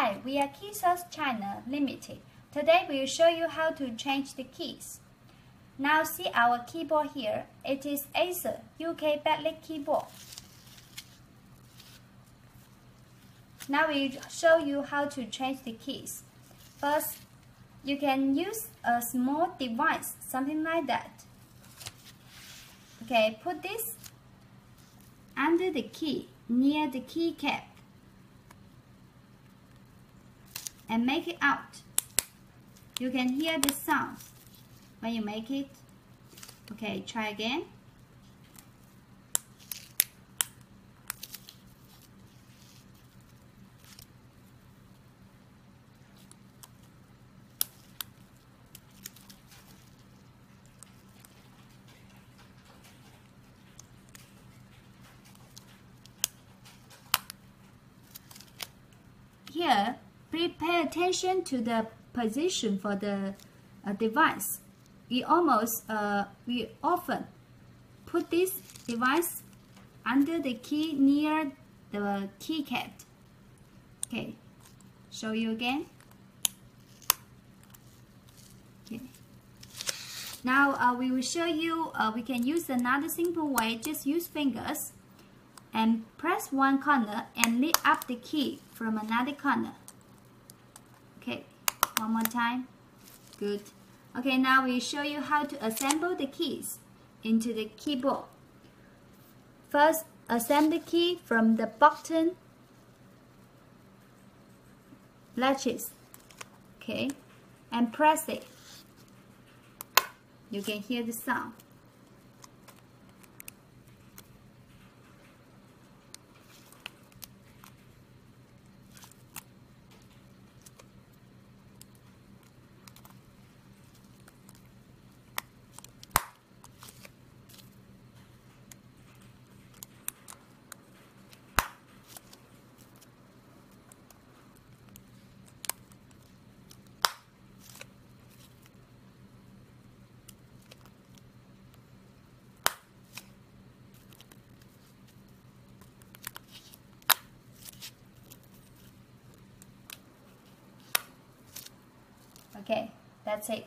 Hi, we are Keysource China Limited. Today we will show you how to change the keys. Now see our keyboard here. It is Acer UK Backlit keyboard. Now we will show you how to change the keys. First, you can use a small device, something like that. Okay, put this under the key, near the keycap, and make it out. You can hear the sound when you make it. Okay, try again. Here, please pay attention to the position for the device. We often put this device under the key near the keycap. Okay, show you again. Okay. Now we will show you. We can use another simple way. Just use fingers and press one corner and lift up the key from another corner. Okay, one more time. Good. Okay, now we show you how to assemble the keys into the keyboard. First, assemble the key from the button latches. Okay, and press it. You can hear the sound. Okay, that's it.